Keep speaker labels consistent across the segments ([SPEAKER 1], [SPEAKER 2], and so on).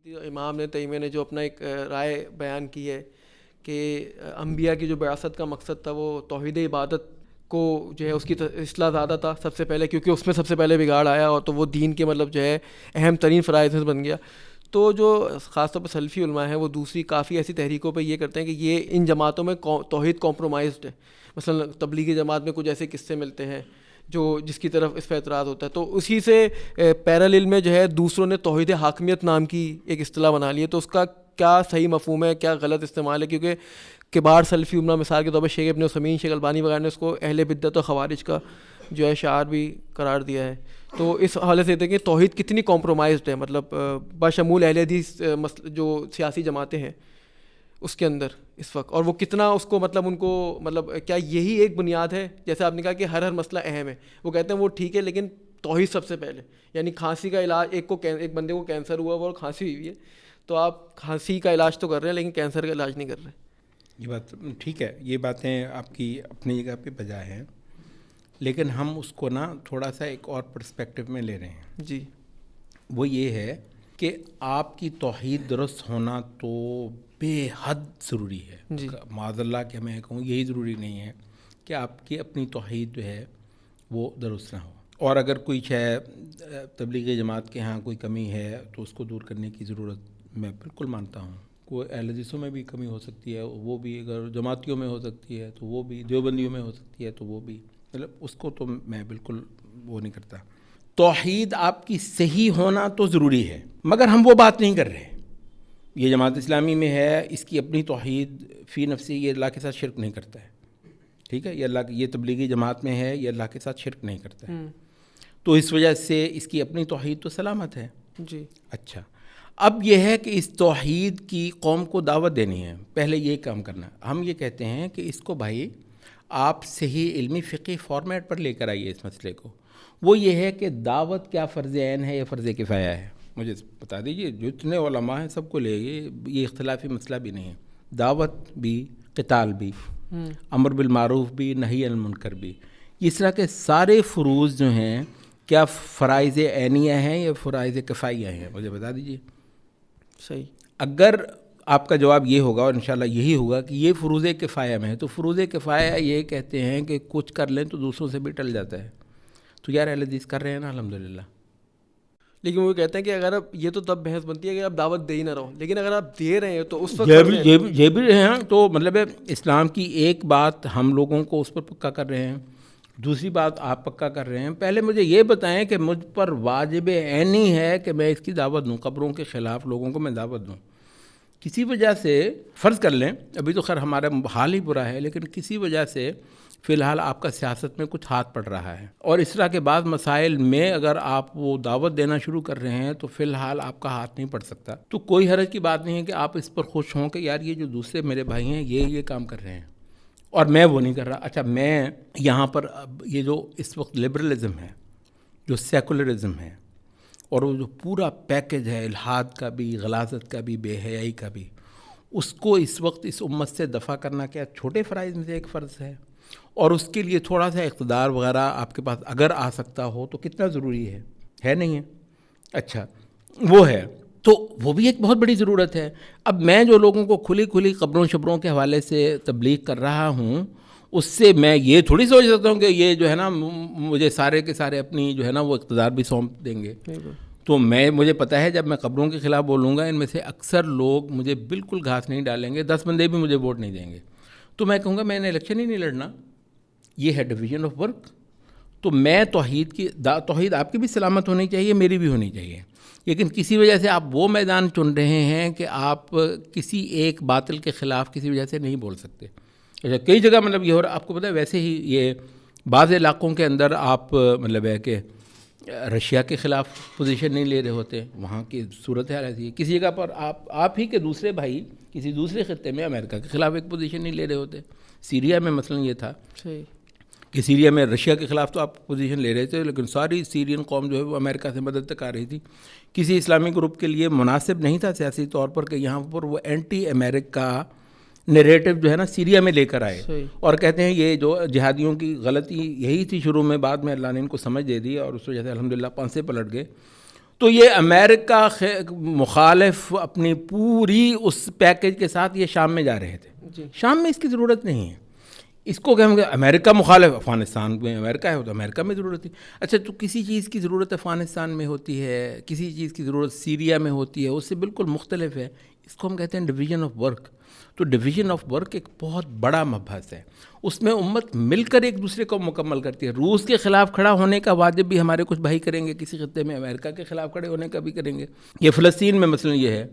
[SPEAKER 1] امام نے تیمیہ نے جو اپنا ایک رائے بیان کی ہے کہ انبیاء کی جو بعثت کا مقصد تھا وہ توحید عبادت کو جو ہے اس کی اصلاح زیادہ تھا سب سے پہلے، کیونکہ اس میں سب سے پہلے بگاڑ آیا اور تو وہ دین کے مطلب جو ہے اہم ترین فرائض میں بن گیا. تو جو خاص طور پہ سلفی علماء ہیں وہ دوسری کافی ایسی تحریکوں پہ یہ کرتے ہیں کہ یہ ان جماعتوں میں توحید کمپرومائزڈ ہے. مثلا تبلیغی جماعت میں کچھ ایسے قصے ملتے ہیں جو جس کی طرف اس پہ اعتراض ہوتا ہے، تو اسی سے پیرالل میں جو ہے دوسروں نے توحید حاکمیت نام کی ایک اصطلاح بنا لی ہے. تو اس کا کیا صحیح مفہوم ہے، کیا غلط استعمال ہے؟ کیونکہ کبار سلفی علماء مثال کے طور پر شیخ ابن عثیمین، شیخ البانی وغیرہ نے اس کو اہل بدعت و خوارج کا جو ہے شعار بھی قرار دیا ہے. تو اس حوالے سے دیکھیں توحید کتنی کمپرومائزڈ ہے، مطلب بشمول اہل حدیث جو سیاسی جماعتیں ہیں اس کے اندر اس وقت، اور وہ کتنا اس کو مطلب ان کو مطلب کیا یہی ایک بنیاد ہے؟ جیسے آپ نے کہا کہ ہر مسئلہ اہم ہے، وہ کہتے ہیں وہ ٹھیک ہے لیکن توحید سب سے پہلے. یعنی کھانسی کا علاج، ایک بندے کو کینسر ہوا اور کھانسی ہوئی ہے، تو آپ کھانسی کا علاج تو کر رہے ہیں لیکن کینسر کا علاج نہیں کر رہے.
[SPEAKER 2] یہ بات ٹھیک ہے، یہ باتیں آپ کی اپنی جگہ پہ بجائے ہیں، لیکن ہم اس کو نا تھوڑا سا ایک اور پرسپیکٹو میں لے رہے ہیں.
[SPEAKER 1] جی،
[SPEAKER 2] وہ یہ ہے کہ آپ کی توحید درست ہونا تو بے حد ضروری ہے.
[SPEAKER 1] جی،
[SPEAKER 2] معاذ اللہ کہ میں کہوں یہی ضروری نہیں ہے کہ آپ کی اپنی توحید جو ہے وہ درست نہ ہو. اور اگر کوئی تبلیغی جماعت کے ہاں کوئی کمی ہے تو اس کو دور کرنے کی ضرورت میں بالکل مانتا ہوں. کوئی اہل حدیثوں میں بھی کمی ہو سکتی ہے، وہ بھی اگر جماعتیوں میں ہو سکتی ہے تو وہ بھی، دیوبندیوں میں ہو سکتی ہے تو وہ بھی، مطلب اس کو تو میں بالکل وہ نہیں کرتا. توحید آپ کی صحیح ہونا تو ضروری ہے، مگر ہم وہ بات نہیں کر رہے. یہ جماعت اسلامی میں ہے، اس کی اپنی توحید فی نفسی، یہ اللہ کے ساتھ شرک نہیں کرتا ہے، ٹھیک ہے. یہ تبلیغی جماعت میں ہے، یہ اللہ کے ساتھ شرک نہیں کرتا ہے، تو اس وجہ سے اس کی اپنی توحید تو سلامت ہے.
[SPEAKER 1] جی،
[SPEAKER 2] اچھا، اب یہ ہے کہ اس توحید کی قوم کو دعوت دینی ہے. پہلے یہ کام کرنا ہے. ہم یہ کہتے ہیں کہ اس کو بھائی آپ صحیح علمی فقہی فارمیٹ پر لے کر آئیے اس مسئلے کو. وہ یہ ہے کہ دعوت کیا فرض عین ہے یا فرض کفایہ ہے؟ مجھے بتا دیجئے. جو اتنے علماء ہیں سب کو لے یہ اختلافی مسئلہ بھی نہیں ہے. دعوت بھی، قتال بھی، امر بالمعروف بھی، نہی عن المنکر بھی، اس طرح کے سارے فروض جو ہیں کیا فرائض عینیہ ہیں یا فرائض کفایہ ہیں؟ مجھے بتا دیجئے.
[SPEAKER 1] صحیح.
[SPEAKER 2] اگر آپ کا جواب یہ ہوگا، اور انشاءاللہ یہی ہوگا کہ یہ فروض کفایہ میں ہے، تو فروض کفایہ یہ کہتے ہیں کہ کچھ کر لیں تو دوسروں سے بھی ٹل جاتا ہے. تو یار اہل حدیث کر رہے ہیں نا الحمدللہ.
[SPEAKER 1] لیکن وہ کہتے ہیں کہ اگر آپ، یہ تو تب بحث بنتی ہے کہ آپ دعوت دے ہی نہ رہو، لیکن اگر آپ دے رہے ہیں تو اس وقت
[SPEAKER 2] یہ بھی رہے ہیں. تو مطلب اسلام کی ایک بات ہم لوگوں کو اس پر پکا کر رہے ہیں، دوسری بات آپ پکا کر رہے ہیں. پہلے مجھے یہ بتائیں کہ مجھ پر واجب عینی ہے کہ میں اس کی دعوت دوں، قبروں کے خلاف لوگوں کو میں دعوت دوں. کسی وجہ سے فرض کر لیں، ابھی تو خیر ہمارا حال ہی برا ہے، لیکن کسی وجہ سے فی الحال آپ کا سیاست میں کچھ ہاتھ پڑ رہا ہے، اور اس طرح کے بعض مسائل میں اگر آپ وہ دعوت دینا شروع کر رہے ہیں تو فی الحال آپ کا ہاتھ نہیں پڑ سکتا. تو کوئی حرج کی بات نہیں ہے کہ آپ اس پر خوش ہوں کہ یار یہ جو دوسرے میرے بھائی ہیں یہ کام کر رہے ہیں اور میں وہ نہیں کر رہا. اچھا، میں یہاں پر یہ جو اس وقت لبرلزم ہے، جو سیکولرزم ہے، اور وہ جو پورا پیکج ہے الحاد کا بھی، غلاظت کا بھی، بے حیائی کا بھی، اس کو اس وقت اس امت سے دفع کرنا کیا چھوٹے فرائض میں سے ایک فرض ہے؟ اور اس کے لیے تھوڑا سا اقتدار وغیرہ آپ کے پاس اگر آ سکتا ہو تو کتنا ضروری ہے نہیں ہے؟ اچھا، وہ ہے تو وہ بھی ایک بہت بڑی ضرورت ہے. اب میں جو لوگوں کو کھلی قبروں شبروں کے حوالے سے تبلیغ کر رہا ہوں، اس سے میں یہ تھوڑی سوچ سکتا ہوں کہ یہ جو ہے نا مجھے سارے کے سارے اپنی جو ہے نا وہ اقتدار بھی سونپ دیں گے. تو مجھے پتہ ہے جب میں قبروں کے خلاف بولوں گا ان میں سے اکثر لوگ مجھے بالکل گھاس نہیں ڈالیں گے، 10 بندے بھی مجھے ووٹ نہیں دیں گے. تو میں کہوں گا میں نے الیکشن ہی نہیں لڑنا. یہ ہے ڈویژن آف ورک. تو میں توحید آپ کی بھی سلامت ہونی چاہیے، میری بھی ہونی چاہیے، لیکن کسی وجہ سے آپ وہ میدان چن رہے ہیں کہ آپ کسی ایک باطل کے خلاف کسی وجہ سے نہیں بول سکتے. اچھا، کئی جگہ مطلب یہ ہو رہا، آپ کو پتہ ہے ویسے ہی یہ بعض علاقوں کے اندر آپ مطلب ہے کہ رشیا کے خلاف پوزیشن نہیں لے رہے ہوتے، وہاں کی صورت حال ایسی ہے. کسی جگہ پر آپ ہی کے دوسرے بھائی کسی دوسرے خطے میں امریکہ کے خلاف ایک پوزیشن نہیں لے رہے ہوتے. سیریا میں مثلا یہ تھا کہ سیریا میں رشیا کے خلاف تو آپ پوزیشن لے رہے تھے، لیکن ساری سیرین قوم جو ہے وہ امریکہ سے مدد تک آ رہی تھی. کسی اسلامی گروپ کے لیے مناسب نہیں تھا سیاسی طور پر کہ یہاں پر وہ اینٹی امریکہ نیریٹو جو ہے نا سیریا میں لے کر آئے، اور کہتے ہیں یہ جو جہادیوں کی غلطی یہی تھی شروع میں، بعد میں اللہ نے ان کو سمجھ دے دی اور اس وجہ سے الحمدللہ پانسے پلٹ گئے. تو یہ امریکہ مخالف اپنی پوری اس پیکج کے ساتھ یہ شام میں جا رہے تھے. شام میں اس کی ضرورت نہیں ہے. اس کو کہ ہم امریکہ مخالف، افغانستان میں امریکہ ہے تو امریکہ میں ضرورت تھی. اچھا تو کسی چیز کی ضرورت افغانستان میں ہوتی ہے، کسی چیز کی ضرورت سیریا میں ہوتی ہے، اس سے بالکل مختلف ہے. اس کو ہم کہتے ہیں ڈویژن آف ورک. تو ڈویژن آف ورک ایک بہت بڑا مبحث ہے. اس میں امت مل کر ایک دوسرے کو مکمل کرتی ہے. روس کے خلاف کھڑا ہونے کا واجب بھی ہمارے کچھ بھائی کریں گے کسی خطے میں، امریکہ کے خلاف کھڑے ہونے کا بھی کریں گے. یہ فلسطین میں مثلا یہ ہے،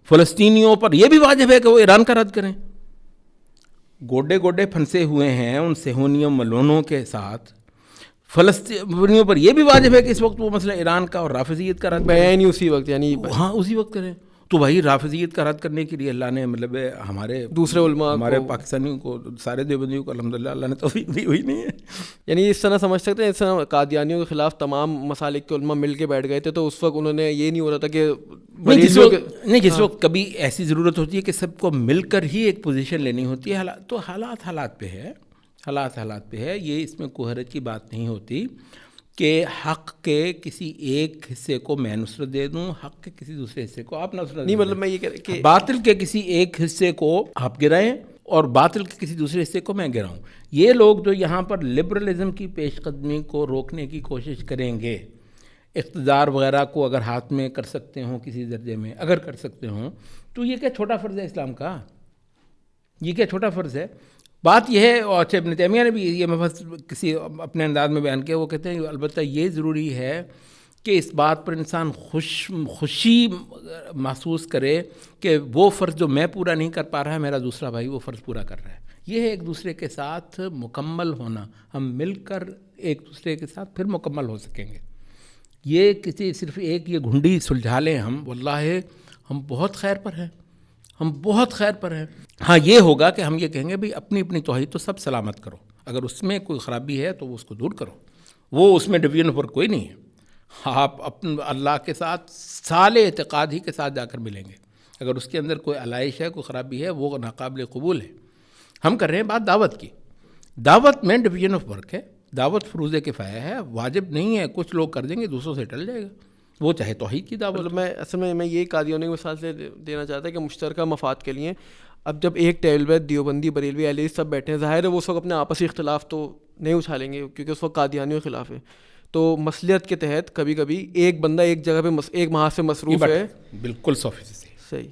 [SPEAKER 2] فلسطینیوں پر یہ بھی واجب ہے کہ وہ ایران کا رد کریں. گوڈے گوڈے پھنسے ہوئے ہیں ان صہیونیوں ملونوں کے ساتھ. فلسطینیوں پر یہ بھی واجب ہے کہ اس وقت وہ مسئلہ ایران کا اور رافضیت کا رد
[SPEAKER 1] بیان ہی اسی وقت، یعنی
[SPEAKER 2] ہاں اسی وقت کریں. تو وہی رافضیت کا رد کرنے کے لیے اللہ نے مطلب ہمارے
[SPEAKER 1] دوسرے علماء
[SPEAKER 2] ہمارے پاکستانیوں کو، سارے دیوبندیوں کو الحمدللہ اللہ نے توفیق دی ہوئی نہیں ہے.
[SPEAKER 1] یعنی اس طرح سمجھ سکتے ہیں، اس طرح قادیانیوں کے خلاف تمام مسالک کے علماء مل کے بیٹھ گئے تھے تو اس وقت انہوں نے یہ نہیں ہو رہا تھا کہ
[SPEAKER 2] جس وقت کبھی ایسی ضرورت ہوتی ہے کہ سب کو مل کر ہی ایک پوزیشن لینی ہوتی ہے. تو حالات پہ ہے، حالات پہ ہے. یہ اس میں کوئی حرج کی بات نہیں ہوتی کہ حق کے کسی ایک حصے کو میں نصرت دے دوں، حق کے کسی دوسرے حصے کو آپ نصرت
[SPEAKER 1] نہیں. مطلب میں یہ کہ
[SPEAKER 2] باطل کے کسی ایک حصے کو آپ گرائیں اور باطل کے کسی دوسرے حصے کو میں گراؤں. یہ لوگ جو یہاں پر لبرلزم کی پیش قدمی کو روکنے کی کوشش کریں گے، اقتدار وغیرہ کو اگر ہاتھ میں کر سکتے ہوں کسی درجے میں، اگر کر سکتے ہوں، تو یہ کیا چھوٹا فرض ہے اسلام کا؟ یہ کیا چھوٹا فرض ہے؟ بات یہ ہے. اور ابن تیمیہ نے بھی یہ مبحث کسی اپنے انداز میں بیان کیا. وہ کہتے ہیں البتہ یہ ضروری ہے کہ اس بات پر انسان خوشی محسوس کرے کہ وہ فرض جو میں پورا نہیں کر پا رہا ہے میرا دوسرا بھائی وہ فرض پورا کر رہا ہے. یہ ہے ایک دوسرے کے ساتھ مکمل ہونا. ہم مل کر ایک دوسرے کے ساتھ پھر مکمل ہو سکیں گے. یہ کسی صرف ایک یہ گھنڈی سلجھا لیں ہم، واللہ ہم بہت خیر پر ہیں، ہم بہت خیر پر ہیں. ہاں یہ ہوگا کہ ہم یہ کہیں گے بھئی اپنی اپنی توحید تو سب سلامت کرو، اگر اس میں کوئی خرابی ہے تو اس کو دور کرو. وہ اس میں ڈویژن پر کوئی نہیں ہے. آپ اپنے اللہ کے ساتھ سال اعتقاد ہی کے ساتھ جا کر ملیں گے. اگر اس کے اندر کوئی علائش ہے، کوئی خرابی ہے، وہ ناقابل قبول ہے. ہم کر رہے ہیں بات دعوت کی. دعوت میں ڈویژن آف ورک ہے. دعوت فروض کفایہ ہے، واجب نہیں ہے. کچھ لوگ کر دیں گے، دوسروں سے ٹل جائے گا. وہ چاہے توحید کی دعوت.
[SPEAKER 1] میں اصل میں یہ قادیانیوں کی مثال سے دینا چاہتا کہ مشترکہ مفاد کے لیے اب جب ایک ٹیبل پہ دیوبندی، بریلوی، اہل حدیث سب بیٹھے ہیں، ظاہر ہے وہ سب اپنے آپسی اختلاف تو نہیں اچھالیں گے کیونکہ اس وقت قادیانیوں کے خلاف ہے. تو مصلحت کے تحت کبھی کبھی ایک بندہ ایک جگہ پہ ایک محاذ سے مصروف ہے.
[SPEAKER 2] بالکل 100%
[SPEAKER 1] صحیح.